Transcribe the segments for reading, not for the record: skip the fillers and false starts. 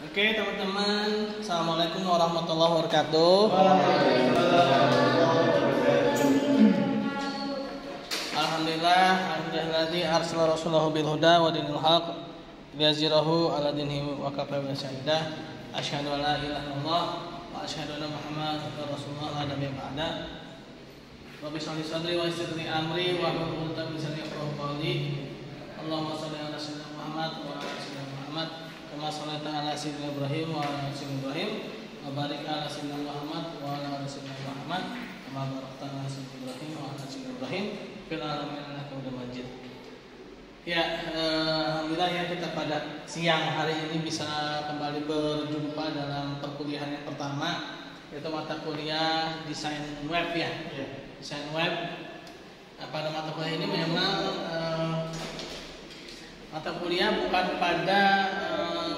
Oke teman-teman, assalamualaikum warahmatullahi wabarakatuh. Alhamdulillah, alhamdulilladzi arsala rasulahu bil huda wa dinil haq liyazhirahu ala dinihi wa kafa bi syahida. Asyhadu an la ilaha illallah wa asyhadu anna muhammadar rasulullah la nabiyya ba'da. Rabbi shrah li sadri wa yassir li amri wa hlul 'uqdatam min lisani yafqahu qawli. Allahumma shalli ala sayyidina Muhammad wa ala sayyidina Muhammad kama shallaita ala sayyidina Ibrahim wa ala sayyidina Ibrahim wa barik ala sayyidina Muhammad wa ala sayyidina Muhammad kama barakta ala sayyidina Ibrahim wa ala sayyidina Ibrahim fil alamin innaka Hamidum Majid. Ya, alhamdulillah ya kita pada siang hari ini bisa kembali berjumpa dalam perkuliahan yang pertama, yaitu mata kuliah desain web ya. Desain web. Pada mata kuliah ini memang mata kuliah bukan pada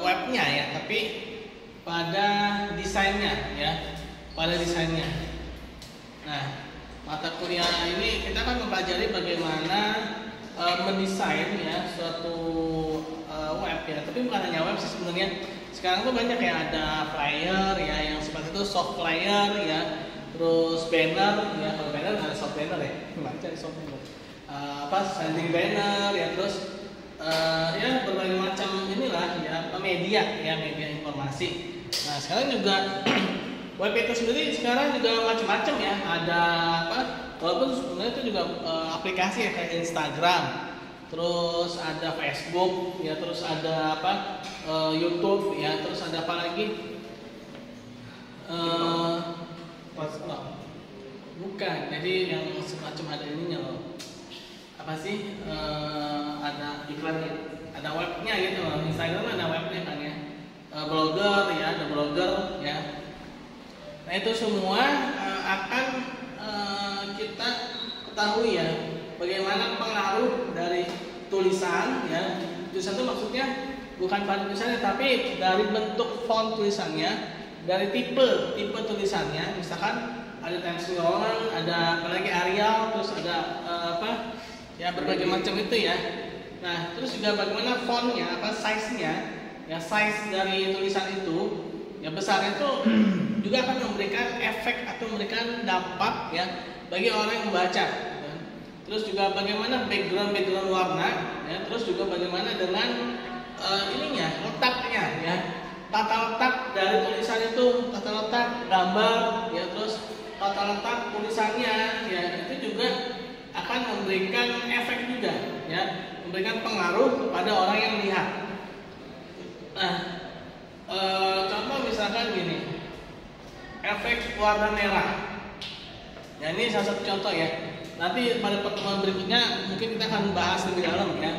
webnya ya, tapi pada desainnya ya, pada desainnya. Nah, mata kuliah ini kita akan mempelajari bagaimana mendesain ya suatu web ya, tapi bukan hanya web sih sebenarnya. Sekarang tuh banyak ya, ada flyer ya, yang seperti itu soft flyer ya, terus banner ya. Kalau banner ada soft banner ya, baca di soft banner. Standing banner ya, terus ya berbagai macam inilah ya media ya, media informasi. Nah sekarang juga web itu sendiri sekarang juga macam-macam ya, ada walaupun sebenarnya itu juga aplikasi ya, kayak Instagram, terus ada Facebook ya, terus ada YouTube ya, terus ada apa lagi bukan, jadi yang semacam ada ininya loh, apa sih, ada iklannya, ada webnya gitu. Instagram ada webnya kan ya, blogger ya, ada blogger ya. Nah itu semua akan kita ketahui ya, bagaimana pengaruh dari tulisan ya. Tulisan itu maksudnya bukan pada tulisannya, tapi dari bentuk font tulisannya, dari tipe tulisannya. Misalkan ada Times New Roman, ada apalagi Arial, terus ada ya berbagai macam itu ya. Nah terus juga bagaimana fontnya, size-nya ya, size dari tulisan itu ya, besarnya itu juga akan memberikan efek atau memberikan dampak ya bagi orang yang membaca ya. Terus juga bagaimana background warna ya, terus juga bagaimana dengan ininya, letaknya ya, tata letak dari tulisan itu, tata letak gambar ya, terus tata letak tulisannya ya, itu juga akan memberikan efek juga ya, memberikan pengaruh kepada orang yang lihat. Nah, contoh misalkan gini, efek warna merah. Ya ini salah satu contoh ya. Nanti pada pertemuan berikutnya mungkin kita akan bahas lebih dalam ya.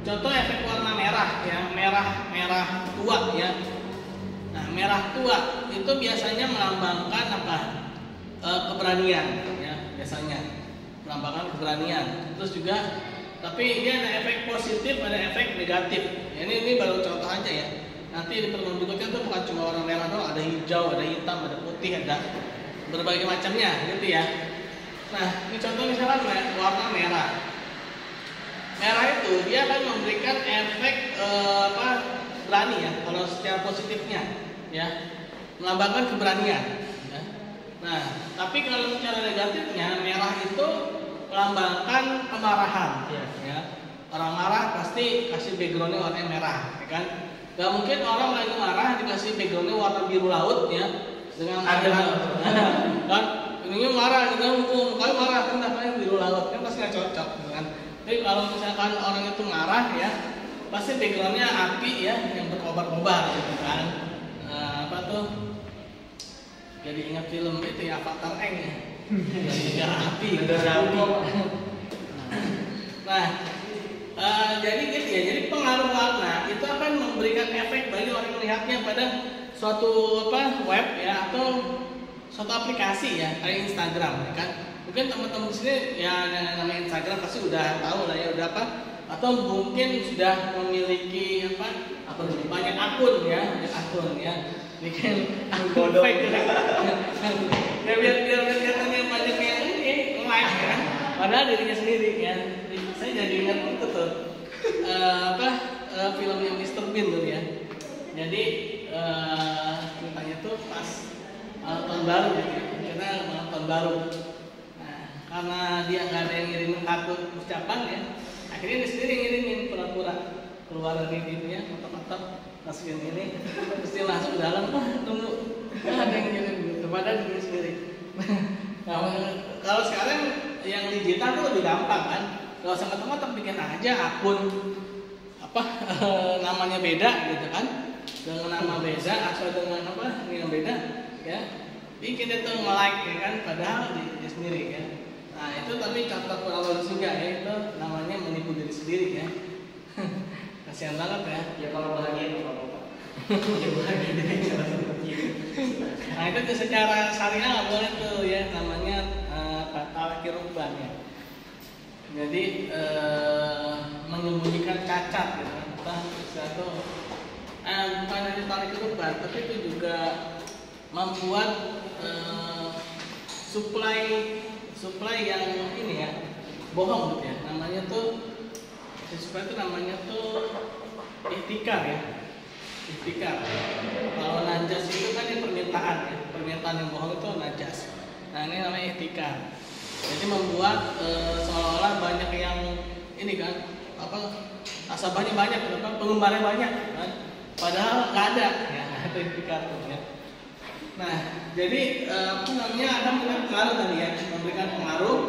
Contoh efek warna merah ya, merah tua ya. Nah, merah tua itu biasanya melambangkan apa? Keberanian ya, biasanya melambangkan keberanian. Terus juga, tapi dia ada efek positif, ada efek negatif. Ya, ini baru contoh aja ya. Nanti di pertemuan berikutnya tuh bukan cuma warna merah doang, ada hijau, ada hitam, ada putih, ada berbagai macamnya gitu ya. Nah, ini contoh misalkan warna merah. Merah itu dia akan memberikan efek berani ya, kalau secara positifnya ya, melambangkan keberanian ya. Nah, tapi kalau secara negatifnya, merah itu melambangkan kemarahan ya. Orang marah pasti kasih backgroundnya warna merah ya kan. Gak mungkin orang lagi marah dikasih backgroundnya warna biru laut ya, dengan kan ini marah dengan mukanya marah kan, namanya biru laut kan pasti nggak cocok kan. Tapi kalau misalkan orang itu marah ya, pasti backgroundnya api ya, yang berkobar-kobar gitu kan. Jadi ingat film itu ya, Avatar Aang ya, negara api, negara api. Nah, jadi gitu ya. Jadi pengaruh warna itu akan memberikan efek bagi orang melihatnya pada suatu web ya, atau suatu aplikasi ya, kayak Instagram ya kan. Mungkin teman-teman di sini ya yang namanya Instagram pasti udah tahu lah ya, udah atau mungkin sudah memiliki banyak akun ya, bikin akun fake ya. Ya biar kelihatannya banyak yang ini like kan, padahal dirinya sendiri ya. Saya jadi ingat itu tuh filmnya Mr. Bean tuh ya. Jadi ceritanya tuh pas tahun baru gitu ya. Kita tahun baru. Nah, karena dia nggak ada yang ngirimin kartu ucapan ya, akhirnya dia sendiri ngirimin pura-pura keluar dari dirinya, kotak-kotak masukin ini, terus dia masuk ke dalam, tunggu, ada yang ngirim gitu, padahal diri sendiri. Nah, kalau sekarang yang digital tuh lebih gampang kan, kalau sama teman-teman bikin aja akun apa namanya beda gitu kan, dengan nama beda atau dengan apa yang beda ya, bikin itu nge-like ya kan, padahal dia sendiri ya. Nah itu tapi contoh awal juga ya, itu namanya menipu diri sendiri ya. Kasihan banget ya. Ya kalau bahagia itu apa-apa. Nah itu tuh secara syariah nggak boleh tuh ya, namanya talaqi rukban ya. Jadi menyembunyikan cacat gitu kan, satu bukan hanya talaqi rukban, tapi itu juga membuat supply yang ini ya, bohong gitu ya. Namanya tuh supply itu namanya tuh ihtikar ya. Ihtikar. Kalau najas itu kan yang permintaan ya, permintaan yang bohong itu najas. Nah ini namanya ihtikar. Jadi membuat seolah-olah banyak yang ini kan, apa nasabahnya banyak, apa penggemarnya banyak, kan? Padahal nggak ada ya, itu ihtikar ya. Nah jadi apa namanya, ada memberikan pengaruh tadi ya, memberikan pengaruh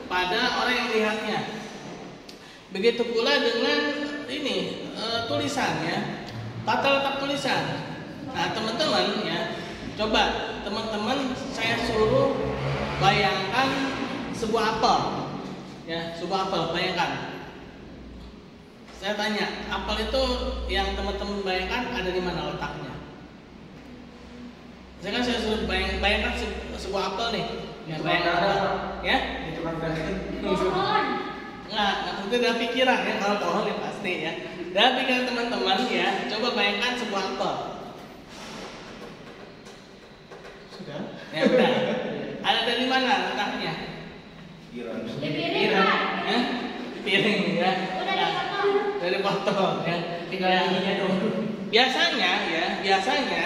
pada orang yang melihatnya. Begitu pula dengan ini tulisannya, tata letak tulisan. Nah teman-teman ya, coba teman-teman saya suruh bayangkan sebuah apel, ya sebuah apel, bayangkan. Saya tanya, apel itu yang teman-teman bayangkan ada di mana letaknya? Saya suruh bayangkan sebuah apel nih, ya bayangkan, ya? Nggak, maksudnya dalam pikiran ya, kalau pohon ya pasti ya. Dalam pikiran teman-teman ya, coba bayangkan sebuah apel. Sudah? Ya udah. Ada dari mana letaknya? Piring. Ya? Piring ya. Dari potong ya. Tinggal ininya dong. Biasanya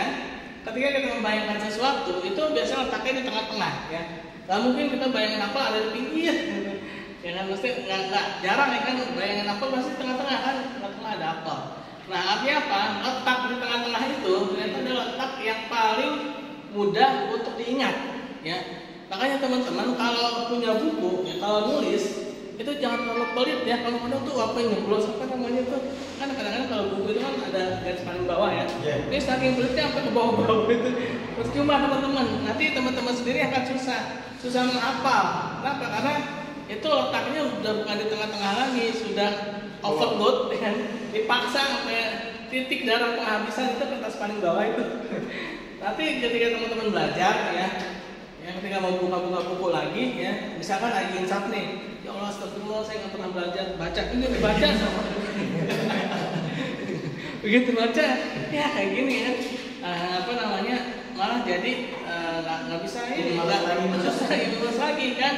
ketika kita membayangkan sesuatu itu biasanya letaknya di tengah-tengah ya. Nggak mungkin kita bayangin apa ada di pinggir. Ya kan pasti nggak jarang ya kan, bayangin apa pasti tengah-tengah kan, tengah-tengah ada apa. Nah artinya apa? Letak di tengah-tengah itu ternyata adalah letak yang paling mudah untuk diingat ya. Makanya teman-teman kalau punya buku ya, kalau nulis itu jangan terlalu pelit ya. Kalau kadang tuh apa yang nyeblos apa namanya tuh, kan kadang-kadang kalau buku itu kan ada garis paling bawah ya. Ini saking pelitnya sampai ke bawah-bawah itu. Percuma teman-teman, nanti teman-teman sendiri akan susah menghafal. Kenapa? Karena itu letaknya udah bukan di tengah-tengah lagi, sudah overload kan, dipaksa sampai titik darah penghabisan itu kertas paling bawah itu. Tapi ketika teman-teman belajar ya, ketika mau buka-buka buku lagi ya, misalkan lagi insaf nih, ya Allah astagfirullah saya nggak pernah belajar, baca ini dibaca sama. Begitu baca ya kayak gini kan, apa namanya, malah jadi nggak bisa ini, nggak susah lulus lagi kan.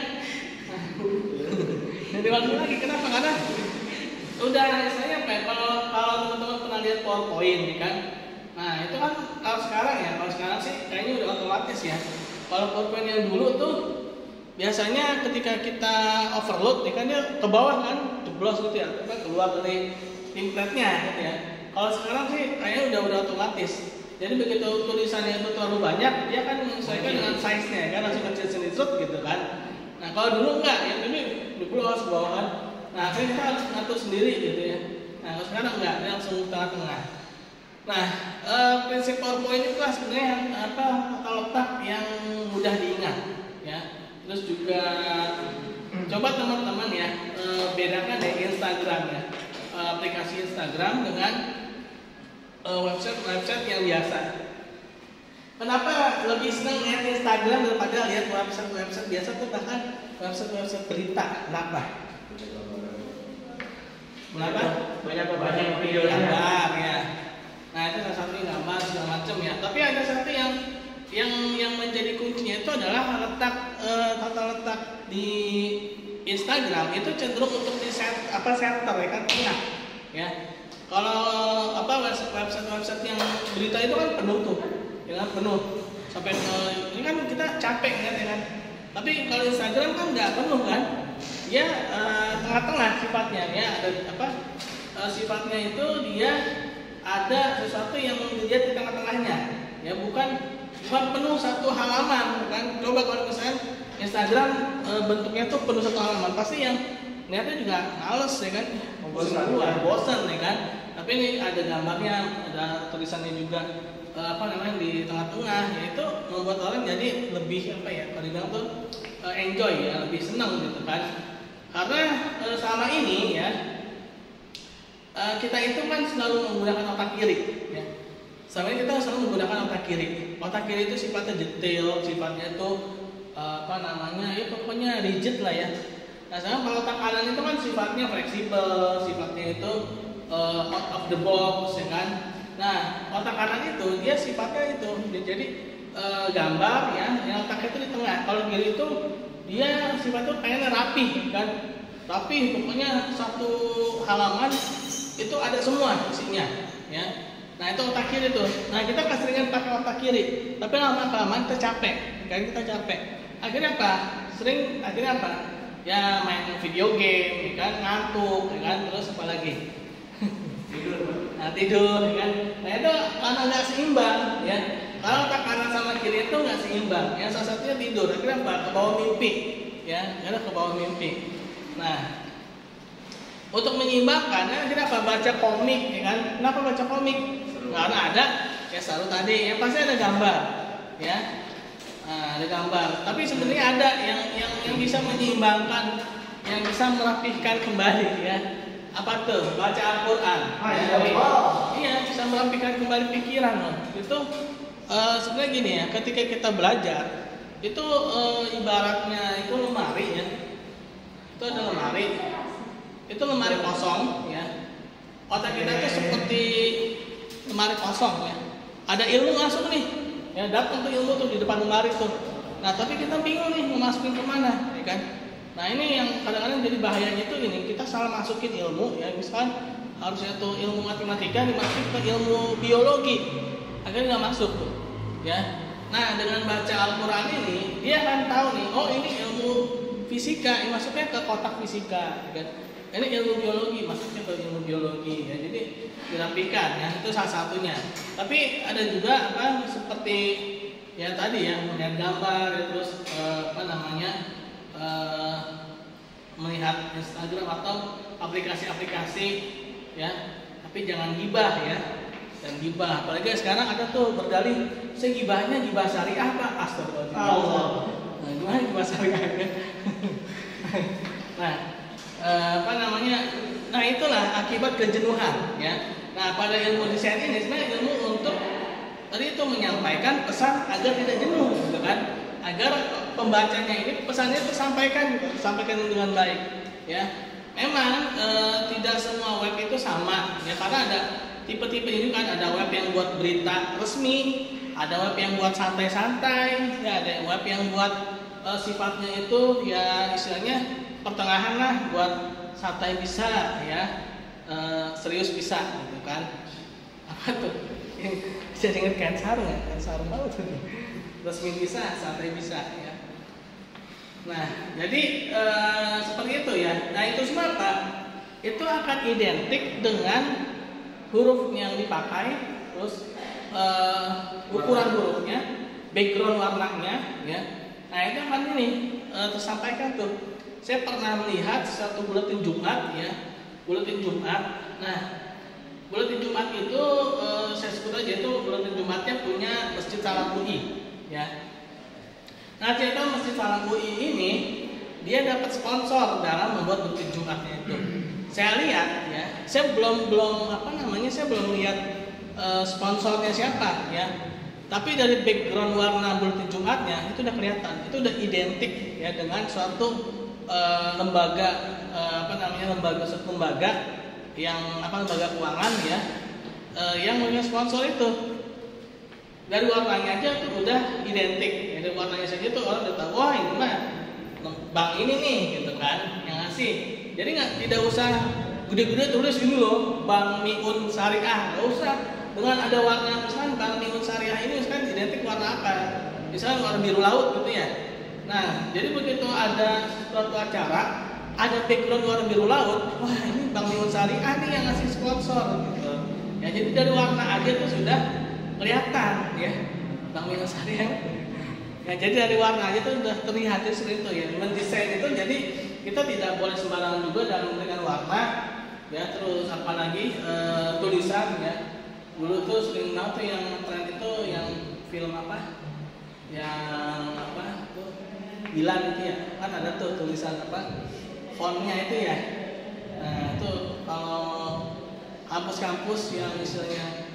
Jadi waktu lagi kenapa? Karena udah saya apa ya, kalau teman-teman pernah lihat PowerPoint kan, nah itu kan kalau sekarang sih kayaknya udah otomatis ya. Kalau PowerPoint yang dulu tuh biasanya ketika kita overload ya kan, dia ke bawah kan, jeblos gitu ya, keluar dari template-nya gitu ya. Kalau sekarang sih kayaknya udah otomatis. Jadi begitu tulisannya itu terlalu banyak, dia kan menyesuaikan dengan size-nya kan, langsung kecil sendiri gitu kan. Nah kalau dulu enggak, yang ini jeblos ke bawah kan. Nah akhirnya kita harus ngatur sendiri gitu ya. Nah kalau sekarang enggak, dia langsung tengah-tengah. Nah, prinsip PowerPoint itu kan sebenarnya tata letak yang mudah diingat, ya. Terus juga coba teman-teman ya bedakan deh Instagram ya, aplikasi Instagram dengan website yang biasa. Kenapa lebih senang lihat Instagram daripada lihat website biasa tuh, bahkan website berita? Kenapa? Banyak videonya. Gambar ya. Nah itu salah satu gambar segala macam ya. Tapi ada satu yang menjadi kuncinya itu adalah tata letak di Instagram itu cenderung untuk di center ya kan, tengah ya. Kalau website yang berita itu kan penuh tuh, ya kan penuh. Sampai ini kan kita capek kan ya kan. Tapi kalau Instagram kan nggak penuh kan, dia tengah-tengah sifatnya ya, ada apa sifatnya itu dia ada sesuatu yang dilihat di tengah-tengahnya, ya bukan penuh satu halaman kan. Coba kalau misalnya Instagram bentuknya tuh penuh satu halaman, pasti yang lihatnya juga males ya kan, bosan ya kan. Tapi ini ada gambarnya, ada tulisannya juga di tengah-tengah, yaitu membuat orang jadi lebih kalau dibilang tuh enjoy ya, lebih senang gitu kan. Karena selama ini ya kita itu kan selalu menggunakan otak kiri ya. Selama ini kita selalu menggunakan otak kiri. Otak kiri itu sifatnya detail, sifatnya itu ya pokoknya rigid lah ya. Nah, sekarang kalau otak kanan itu kan sifatnya fleksibel, sifatnya itu out of the box ya kan. Nah, otak kanan itu dia sifatnya itu jadi gambar ya, yang otaknya itu di tengah. Kalau kiri itu dia sifatnya pengen rapi kan, rapi pokoknya satu halaman itu ada semua isinya ya. Nah itu otak kiri tuh. Nah kita keseringan pakai otak kiri, tapi lama-lama kita capek kan, kita capek. Akhirnya apa? Akhirnya apa? Ya main video game, ya kan, ngantuk, ya kan, terus apa lagi? Tidur, ya kan. Nah itu karena nggak seimbang ya. Kalau otak kanan sama kiri itu nggak seimbang, ya salah satunya tidur. Akhirnya apa? Ke bawah mimpi, ya, karena ke bawah mimpi. Nah, untuk menyeimbangkan, akhirnya apa? Baca komik, ya kan? Kenapa baca komik? Karena ada, ya selalu tadi, ya pasti ada gambar, ya, ada gambar. Tapi sebenarnya ada yang bisa menyeimbangkan, yang bisa merapihkan kembali, ya. Apa tuh? Baca Al-Quran. Iya, bisa merapihkan kembali pikiran, loh. Itu sebenarnya gini ya, ketika kita belajar itu ibaratnya itu lemari ya, itu ada lemari, itu lemari kosong ya. Otak kita itu seperti lemari kosong ya. Ada ilmu masuk nih, ya datang tuh ilmu tuh di depan lemari tuh. Nah tapi kita bingung nih mau masukin kemana, ya kan? Nah ini yang kadang-kadang jadi bahayanya itu ini, kita salah masukin ilmu ya, misalkan harusnya tuh ilmu matematika dimasukin ke ilmu biologi, akhirnya nggak masuk tuh. Ya, nah dengan baca Al-Quran ini dia akan tahu nih, oh ini ilmu fisika, ini masuknya ke kotak fisika, kan? Ini ilmu biologi, masuknya ke ilmu biologi, ya. Jadi dirapikan, ya itu salah satunya. Tapi ada juga seperti ya tadi ya melihat gambar, ya, terus melihat Instagram atau aplikasi-aplikasi, ya. Tapi jangan gibah ya. Dan gibah, apalagi sekarang ada tuh berdalih saya gibahnya gibah syariah Pak, astagfirullah. Nah, gimana gibah syariah? Nah itulah akibat kejenuhan ya. Nah pada ilmu desain ini sebenarnya ilmu untuk tadi itu menyampaikan pesan agar tidak jenuh gitu kan, agar pembacanya ini pesannya tersampaikan dengan baik ya. Memang tidak semua web itu sama ya, karena ada tipe-tipe ini kan, ada web yang buat berita resmi, ada web yang buat santai-santai, ya ada web yang buat sifatnya itu ya istilahnya pertengahan lah, buat santai bisa ya, serius bisa gitu kan. Apa tuh? Bisa inget kan sarung ya? Kan sarung banget tuh. Resmi bisa, santai bisa ya. Nah, jadi seperti itu ya. Nah itu semua apa? Itu akan identik dengan huruf yang dipakai, terus ukuran hurufnya, background warnanya, ya. Nah itu akan ini tersampaikan tuh. Saya pernah melihat satu buletin Jumat, ya, buletin Jumat. Nah, buletin Jumat itu saya sebut aja itu buletin Jumatnya punya Masjid Salam UI, ya. Nah ternyata Masjid Salam UI ini dia dapat sponsor dalam membuat buletin Jumatnya itu. Saya lihat ya, saya belum saya belum lihat sponsornya siapa ya. Tapi dari background warna buletin Jumatnya itu udah kelihatan, itu udah identik ya dengan suatu lembaga lembaga yang lembaga keuangan ya, yang punya sponsor itu. Dari warnanya aja tuh udah identik. Ya, dari warnanya saja tuh orang udah tahu, wah ini mah bank ini nih gitu kan yang ngasih. Jadi tidak usah gede-gede tulis ini loh Bank Miun Syariah, nggak usah. dengan ada warna, misalkan Bank Miun Syariah ini misalkan identik warna apa? Misalkan warna biru laut gitu ya. Nah, jadi begitu ada suatu acara, ada background warna biru laut, wah ini Bank Miun Syariah nih yang ngasih sponsor gitu. Ya, jadi dari warna aja tuh sudah kelihatan ya Bank Miun Syariah. Ya, jadi dari warna aja tuh sudah terlihat seperti itu ya. Mendesain itu jadi kita tidak boleh sembarangan juga dalam memberikan warna ya. Terus apalagi tulisan ya. Dulu tuh sering banget tuh yang tren itu yang film apa? Yang apa tuh? Dilan itu ya. Kan ada tuh tulisan apa? Fontnya itu ya. Nah, itu kalau kampus-kampus yang misalnya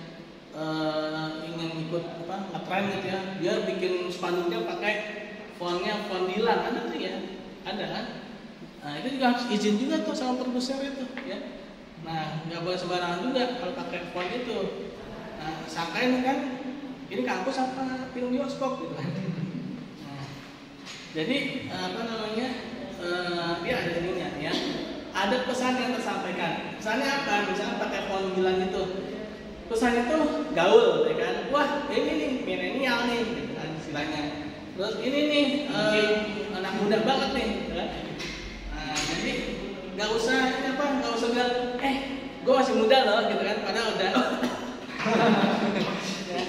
ingin ikut apa ngetren gitu ya, dia bikin spanduknya pakai fontnya font Dilan, ada tuh ya, ada kan? Nah itu juga harus izin juga tuh sama produser itu ya. Nah nggak boleh sembarangan juga kalau pakai font itu. Nah sangkain kan ini kampus apa film bioskop gitu kan. Nah, jadi apa namanya dia ada ininya ya. Ada pesan yang tersampaikan. Pesannya apa? Misalnya pakai font Dilan itu. Pesan itu gaul, ya kan? Wah, ini nih milenial nih, gitu kan istilahnya. Terus ini nih anak muda banget nih, ya. Nah, jadi nggak usah bilang, gue masih muda loh, gitu kan? Padahal udah. Ya,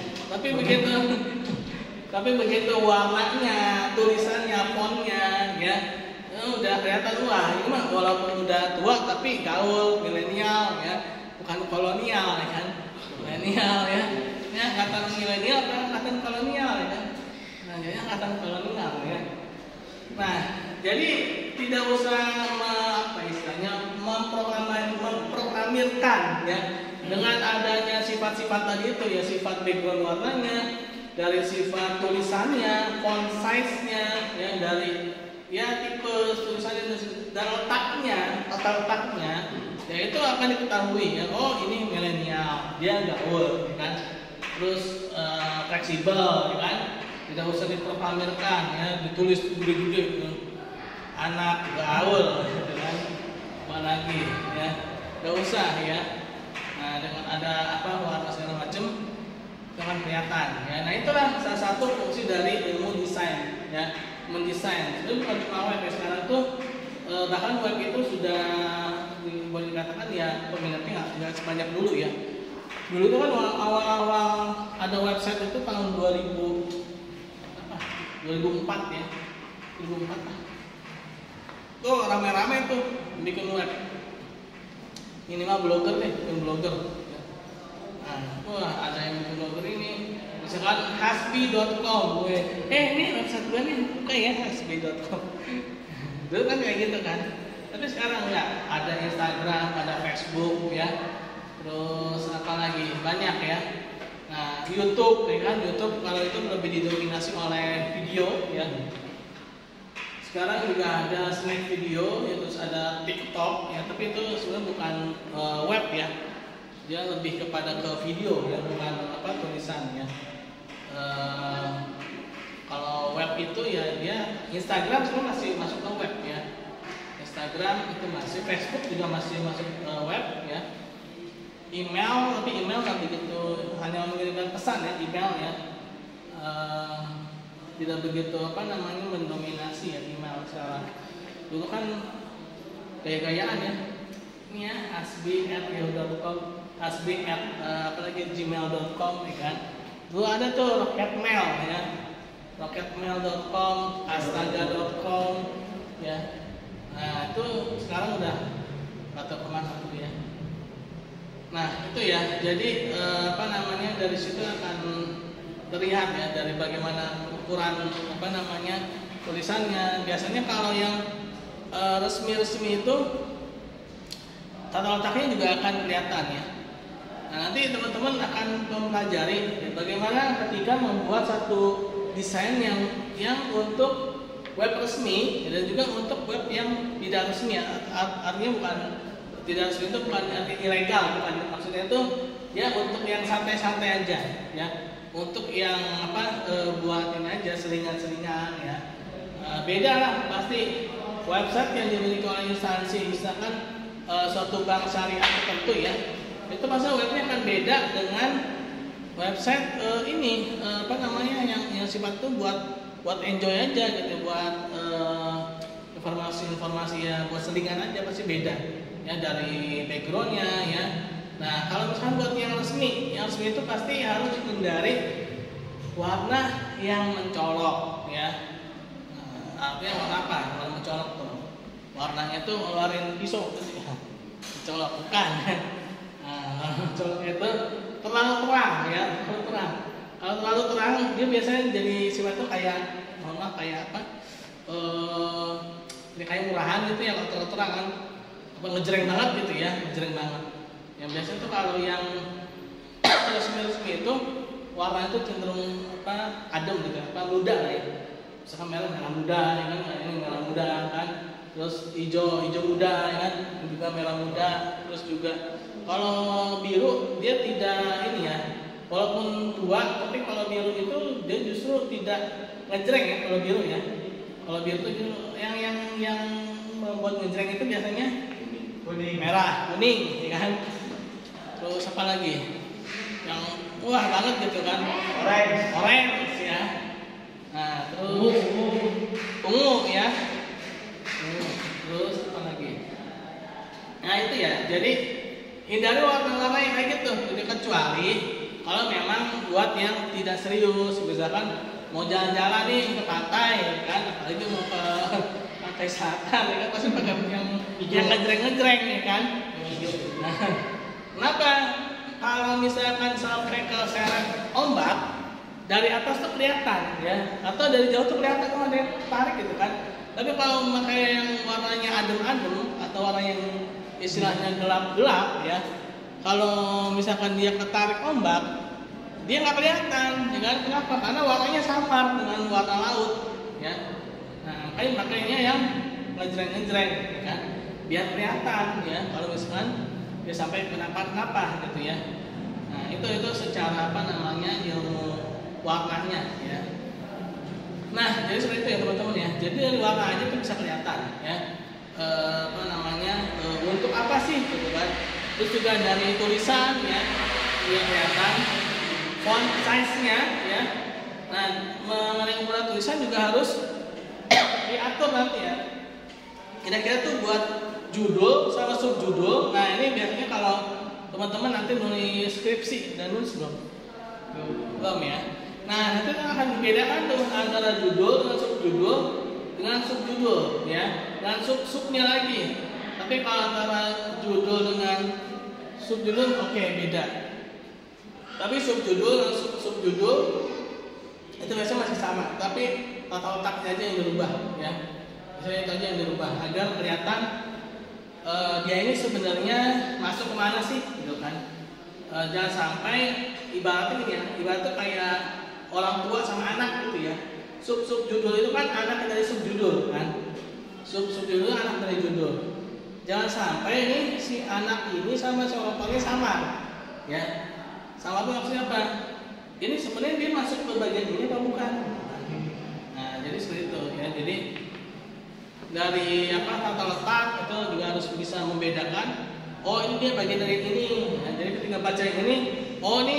tapi begitu warnanya, tulisannya, fontnya, ya, udah kelihatan wah ini mah walaupun udah tua tapi gaul, milenial, ya, bukan kolonial, ya kan? Milenial ya, angkatan milenial kan angkatan kolonial ya kan. Nah, jadi angkatan kolonial ya. Nah, jadi tidak usah apa istilahnya memprogramirkan ya dengan adanya sifat-sifat tadi itu ya, sifat background warnanya, dari sifat tulisannya, font size-nya ya, dari ya tipe tulisannya dan letaknya, tata letaknya. Ya itu akan diketahui ya, oh ini milenial, dia gaul, ya kan? Terus fleksibel, ya kan? Tidak usah diproklamirkan, ya ditulis gede-gede, ya. Anak gaul, ya kan? Apalagi, ya, nggak usah ya. Nah dengan ada apa warna segala macam, itu akan kelihatan. Ya, nah itulah salah satu fungsi dari ilmu desain, ya, mendesain. Itu bukan cuma web ya, sekarang tuh bahkan web itu sudah boleh dikatakan ya peminatnya nggak sebanyak dulu ya. Dulu itu kan awal-awal ada website itu tahun 2004 ya, 2004 lah. Tuh rame-rame tuh bikin web. Minimal blogger deh, bikin blogger. Nah, wah ada yang bikin blogger ini. Misalkan hasbi.com, ini website gue nih buka ya hasbi.com. Dulu kan kayak gitu kan. Tapi sekarang enggak, ada Instagram, ada Facebook ya. Terus apa lagi? Banyak ya. Nah, YouTube ya kan, YouTube kalau itu lebih didominasi oleh video ya. Sekarang juga ada snack video, ya, terus ada TikTok ya, tapi itu sebenarnya bukan web ya. Dia lebih kepada ke video ya, bukan apa tulisan ya. Kalau web itu ya dia Instagram sebenarnya masih masuk ke web ya. Instagram itu masih, Facebook juga masih masuk web ya. Email, tapi email nggak begitu, hanya mengirimkan pesan ya, email ya. Tidak begitu apa namanya mendominasi ya email sekarang. Dulu kan gaya-gayaan ya. Ini ya hasbi@yahoo.com, hasbi@gmail.com ya kan. Dulu ada tuh rocketmail ya. rocketmail.com, astaga.com ya. Nah, itu sekarang udah atau kemana tuh ya. Nah, itu ya. Jadi apa namanya dari situ akan terlihat ya dari bagaimana ukuran apa namanya tulisannya. Biasanya kalau yang resmi-resmi itu tata letaknya juga akan kelihatan ya. Nah, nanti teman-teman akan mempelajari ya, bagaimana ketika membuat satu desain yang untuk web resmi dan juga untuk web yang tidak resmi ya. Artinya bukan tidak resmi itu bukan arti ilegal, bukan, maksudnya itu ya untuk yang santai-santai aja ya, untuk yang apa buatin aja selingan-selingan ya. Beda lah pasti website yang dimiliki oleh instansi, misalkan suatu bank syariah tertentu ya, itu masa webnya akan beda dengan Website ini apa namanya yang sifat tuh buat enjoy aja gitu, buat informasi-informasi ya buat selingan aja pasti beda ya dari backgroundnya ya. Nah kalau misalkan buat yang resmi itu pasti harus hindari warna yang mencolok ya. Artinya warna apa? Warna mencolok tuh warnanya tuh ngeluarin pisau gitu ya. Mencolok bukan. Nah, mencolok itu terlalu terang ya, terlalu terang. Kalau terlalu terang dia biasanya jadi sifat tuh kayak mohon maaf kayak apa? Kayak murahan gitu ya kalau terlalu terang kan. Apa ngejreng banget gitu ya, ngejreng banget. Yang biasanya tuh kalau yang resmi itu warna itu cenderung apa adem gitu, apa muda lah ya. Misalkan merah muda ya kan, ini merah muda kan. Terus hijau muda ya kan, juga merah muda. Terus juga kalau biru dia tidak ini ya, walaupun tua tapi kalau biru itu dia justru tidak ngejreng ya kalau biru ya. Kalau biru itu yang membuat ngejreng itu biasanya Kuning. merah, kuning, ya kan. Terus apa lagi? Yang wah banget gitu kan? Orange ya. Nah, terus ungu ya. Terus apa lagi? Nah itu ya. Jadi hindari warna-warna yang kayak gitu. Jadi kecuali kalau memang buat yang tidak serius, misalkan mau jalan-jalan nih ke pantai, kan? Apalagi mau ke pantai selatan, ya kan? Pasti pakai yang ngejreng-ngejreng, ya kan? Nah, kenapa? Kalau misalkan sampai ke seret ombak, dari atas tuh kelihatan, ya, atau dari jauh tuh kelihatan kalau ada yang tarik gitu kan. Tapi kalau memakai yang warnanya adem-adem atau warna yang istilahnya gelap-gelap, ya, kalau misalkan dia ketarik ombak, dia nggak kelihatan, ya kan? Kenapa? Karena warnanya samar dengan warna laut, ya. Nah, makanya yang ngejreng-ngejreng, ya kan? Biar kelihatan, ya. Kalau misalkan dia sampai kenapa gitu ya. Nah, itu secara apa namanya ilmu warnanya, ya. Nah, jadi seperti itu ya teman-teman ya. Jadi dari warna aja itu bisa kelihatan, ya. Apa namanya? Untuk apa sih, gitu kan? Terus juga dari tulisan, ya, dia kelihatan. Font size-nya, ya. Nah, mengenai ukuran tulisan juga harus diatur nanti ya. Kira-kira tuh buat judul sama subjudul. Nah, ini biasanya kalau teman-teman nanti menulis skripsi dan nulis belum ya. Nah, nanti akan dibedakan tuh antara judul dengan subjudul ya, dan subnya lagi. Tapi kalau antara judul dengan subjudul oke, beda. Tapi subjudul dan subjudul itu biasanya masih sama, tapi tata letaknya aja yang dirubah ya. Misalnya itu aja yang dirubah agar kelihatan dia ini sebenarnya masuk kemana sih, gitu kan? Jangan sampai ibaratnya gini ya, ibaratnya kayak orang tua sama anak gitu ya. Subjudul itu kan anak dari subjudul kan? Subjudul anak dari judul. Jangan sampai ini si anak ini sama si orang tuanya sama, ya. Sama itu maksudnya apa? Ini sebenarnya dia masuk ke bagian ini apa bukan? Nah, jadi seperti itu ya. Jadi dari apa tata letak itu juga harus bisa membedakan. Oh, ini dia bagian dari ini. Nah, jadi ketika baca yang ini, oh ini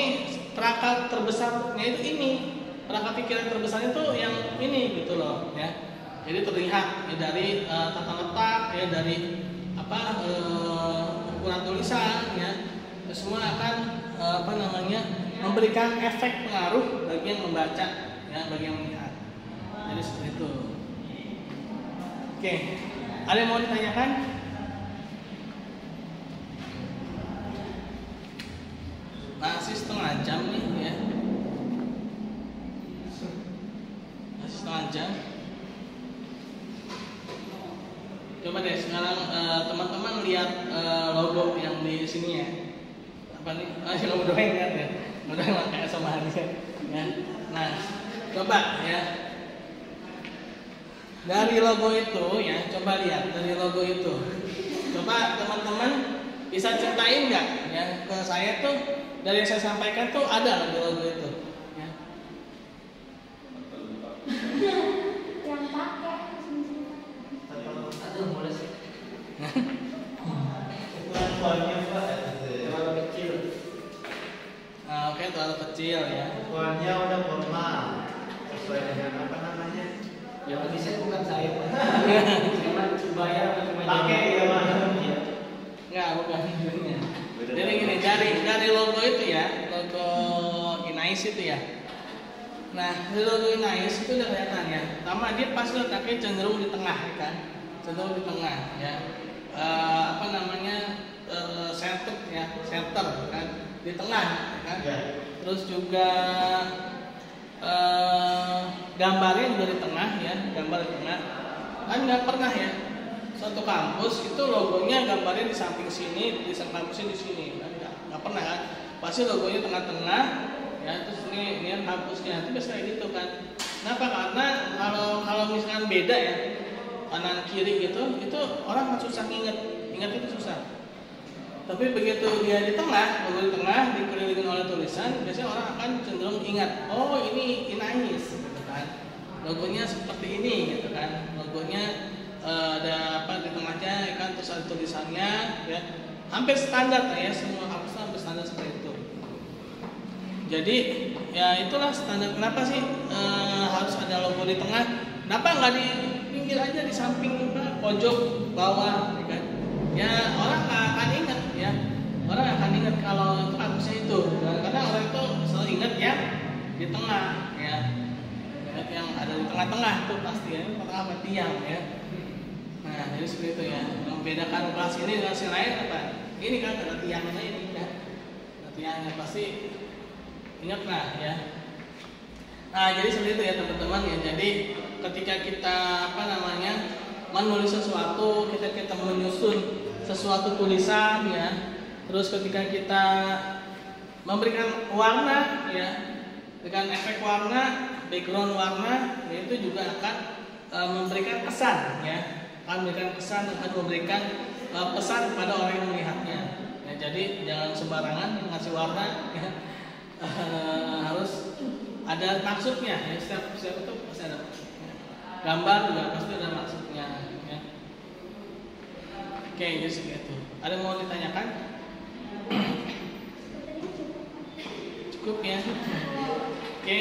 perangkat terbesarnya itu ini. Perangkat pikiran terbesarnya itu yang ini gitu loh, ya. Jadi terlihat ya, dari tata letak ya, dari apa ukuran tulisan ya. Semua akan apa namanya memberikan efek pengaruh bagi yang membaca ya, bagi yang melihat. Jadi seperti itu. Oke, ada yang mau ditanyakan? Masih setengah jam nih ya. Masih setengah jam. Coba deh sekarang teman-teman lihat logo yang di sini ya. Apa nih? Yang udah ingat ya. Udah kayak sama hari ya. Nah, coba ya. Dari logo itu ya, coba lihat dari logo itu. Coba teman-teman bisa ceritain nggak ya ke saya tuh dari yang saya sampaikan tuh ada di logo itu. Ya. Yang pakai Aduh, mulai sih. Ukuran fontnya Pak terlalu kecil. Nah, oke, terlalu kecil Tuannya udah formal sesuai dengan apa namanya? Ya desain bukan saya Pak. Cuma bayar cuma Pakai ya Mas. Enggak, bukan ininya. Jadi gini, dari logo itu ya, logo Inais itu ya. Nah, dari logo Inais itu udah kelihatan ya. Pertama dia pas letaknya cenderung di tengah kan, cenderung di tengah ya. Apa namanya center ya, center kan, di tengah kan. Ya. Terus juga gambarnya juga di tengah ya, gambar di tengah. Kan nggak pernah ya suatu kampus itu logonya gambarnya di samping sini, di samping kampusnya di sini, kan nggak pernah kan? Pasti logonya tengah-tengah, ya terus ini kampusnya itu biasanya gitu kan. Kenapa? Karena kalau misalkan beda ya kanan kiri gitu, itu orang kan susah ingat itu susah. Tapi begitu dia di tengah, logo di tengah dikelilingi oleh tulisan, biasanya orang akan cenderung ingat, oh ini Inais, gitu kan. Logonya seperti ini, gitu kan. Logonya ada apa di tengahnya kan, terus ada tulisannya ya, hampir standar ya, semua kampus hampir standar seperti itu. Jadi ya itulah standar. Kenapa sih harus ada logo di tengah? Kenapa nggak di pinggir aja, di samping pojok bawah ya kan? Ya orang nggak akan ingat ya, orang akan ingat kalau itu kampusnya itu, karena orang itu selalu ingat ya di tengah ya, ingat yang ada di tengah-tengah tuh pasti ya, tengah sama tiang ya. Nah, jadi seperti itu ya. Yang membedakan kelas ini dengan kelas lain apa? Ini kan ada tiangnya ini kan. Ada tiangnya pasti ingat lah ya. Nah, jadi seperti itu ya teman-teman ya. Jadi ketika kita apa namanya menulis sesuatu, kita menyusun sesuatu tulisan ya. Terus ketika kita memberikan warna ya, dengan efek warna, background warna, ya itu juga akan memberikan kesan ya. Akan memberikan kesan, akan memberikan pesan kepada orang yang melihatnya. Ya, jadi jangan sembarangan ngasih warna, ya. Harus ada maksudnya. Ya. Setiap itu pasti ada maksudnya. Gambar juga pasti ada maksudnya. Ya. Oke, jadi segitu. Ada yang mau ditanyakan? Cukup ya. Oke.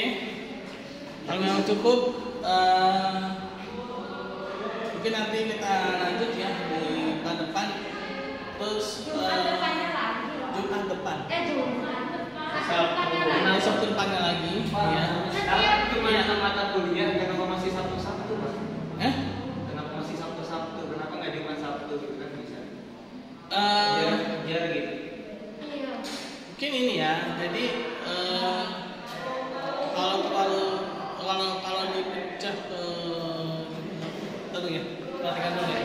Kalau memang cukup. Mungkin nanti kita lanjut ya di bulan depan. Terus Jumat depannya lagi. Jumat depan. Jumat depan. Nah, Sabtu depannya lagi. Ya. Sekarang gimana mata kuliah? Kenapa masih Sabtu-Sabtu Mas? Kenapa masih Sabtu-Sabtu? Kenapa nggak cuma Sabtu gitu kan bisa? Biar gitu. Iya. Mungkin ini ya. Jadi kalau dipecah tunggu ya. Perhatikan dulu ya.